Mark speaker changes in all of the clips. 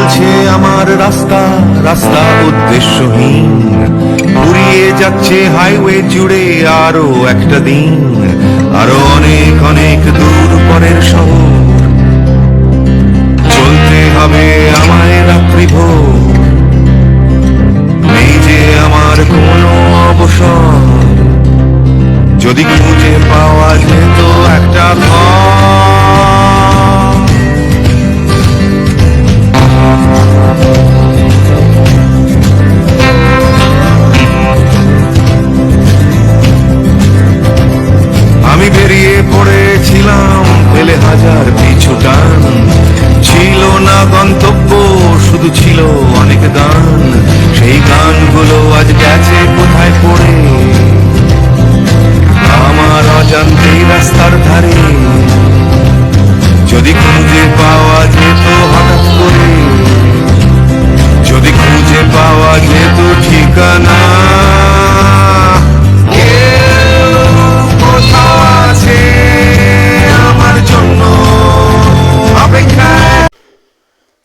Speaker 1: চলছে আমার রাস্তা, রাস্তা উদ্দেশ্যহীন, ফুরিয়ে যাচ্ছে হাইওয়ে জুড়ে আরো একটা দিন, আরো অনেক অনেক দূর পরের শহর। চলতে হবে আমায় রাত্রি ভোর, নেই যে আমার কোনো অবসর। যদি খুঁজে পাওয়া যেত একটা ঘর, আমি বেরিয়ে পড়েছিলাম ফেলে হাজার পিছু টান, ছিল না গন্তব্য, শুধু ছিল অনেক গান। সেই গানগুলো আজ গেছে কোথায় পড়ে, আমার অজান্তেই রাস্তার ধারে। যদি খুঁজে পাওয়া যেত হঠাৎ করে, যদি খুঁজে পাওয়া যেত ঠিকানা, কোথাও আছে আমার জন্য অপেক্ষা।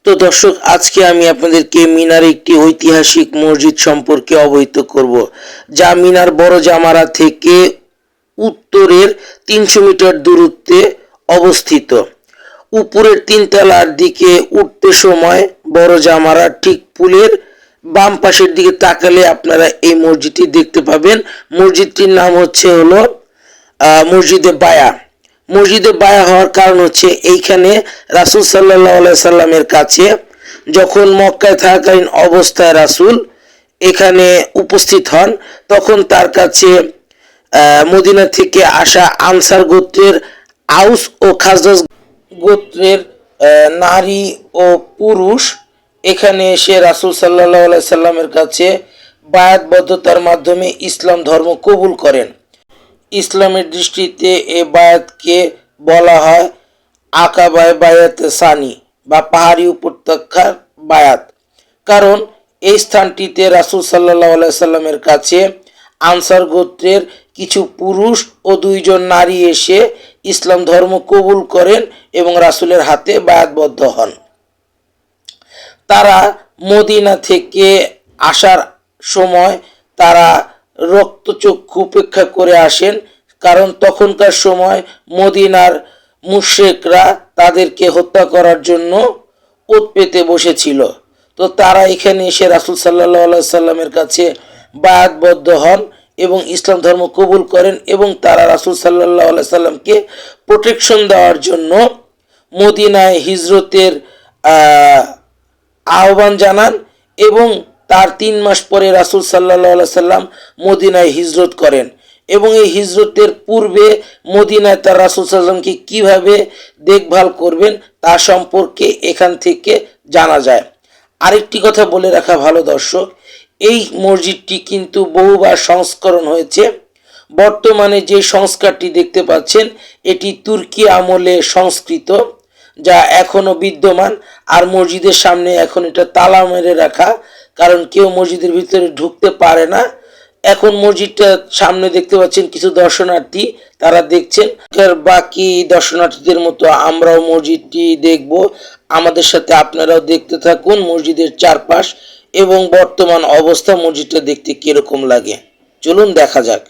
Speaker 2: তো দর্শক, আজকে আমি আপনাদেরকে মিনার একটি ঐতিহাসিক মসজিদ সম্পর্কে অবহিত করব, যা মিনার বড় জামারা থেকে উত্তরের 300 মিটার দূরত্বে অবস্থিত। উপরের 3 তলার দিকে উঠতে সময় বড় জামারা ঠিক পুলের বাম পাশের দিকে তাকালে আপনারা এই মসজিদটি দেখতে পাবেন। মসজিদটির নাম হলো মসজিদে বায়া। মসজিদে বায়া হওয়ার কারণ হচ্ছে এইখানে রাসূল সাল্লাল্লাহু আলাইহি সাল্লামের কাছে যখন মক্কায় থাকাকালীন অবস্থায় রাসূল এখানে উপস্থিত হন, তখন তার কাছে মদিনা থেকে আসা আনসার গোত্রের আউস ও খাজরাজ গোত্রের নারী ও পুরুষ এখানে এসে রাসূল সাল্লাল্লাহু আলাইহি সাল্লামের কাছে বায়াতবদ্ধতার মাধ্যমে ইসলাম ধর্ম কবুল করেন। ইসলামের দৃষ্টিতে এ বায়াতকে বলা হয় আকাবায়ে বায়াতে সানি বা পাহাড়ি উপত্যকার বায়াত, কারণ এই স্থানটিতে রাসূল সাল্লাল্লাহু আলাইহি সাল্লামের কাছে আনসার গোত্রের কিছু পুরুষ ও 2 জন নারী এসে ইসলাম ধর্ম কবুল করেন এবং রাসূলের হাতে বায়াতবদ্ধ হন। তারা মদিনা থেকে আসার সময় তারা রক্তচক্ষু উপেক্ষা করে আসেন, কারণ তখনকার সময় মদিনার মুশরিকরা তাদেরকে হত্যা করার জন্য ওত পেতে বসেছিল। তো তারা এখানে এসে রাসূল সাল্লাল্লাহু আলাইহি সাল্লামের কাছে বায়াতবদ্ধ হন এবং ইসলাম ধর্ম কবুল করেন এবং তারা রাসূল সাল্লাল্লাহু আলাইহি সাল্লামকে প্রোটেকশন দেওয়ার জন্য মদিনায় হিজরতের আহ্বান জানান এবং তার 3 মাস পরে রাসূল সাল্লাল্লাহু আলাইহি সাল্লাম মদিনায় হিজরত করেন এবং এই হিজরতের পূর্বে মদিনায় তার রাসূল সাল্লাল্লাহু আলাইহি সাল্লামকে কিভাবে দেখভাল করবেন তা সম্পর্কে এখান থেকে জানা যায়। আরেকটি কথা বলে রাখা ভালো দর্শক, এই মসজিদটি কিন্তু বহুবার সংস্করণ হয়েছে। বর্তমানে যে সংস্কারটি দেখতে পাচ্ছেন এটি তুর্কি আমলে সংস্কৃত, যা এখনো বিদ্যমান। আর মসজিদের সামনে এখন এটা তালা মেরে রাখা, কারণ কেউ মসজিদের ভিতরে ঢুকতে পারে না। এখন মসজিদটা সামনে দেখতে পাচ্ছেন কিছু দর্শনার্থী, তারা দেখছেন। বাকি দর্শনার্থীদের মতো আমরাও মসজিদটি দেখব, আমাদের সাথে আপনারাও দেখতে থাকুন মসজিদের চারপাশ এবং বর্তমান অবস্থা মসজিদটা দেখতে কিরকম লাগে। চলুন দেখা যাক।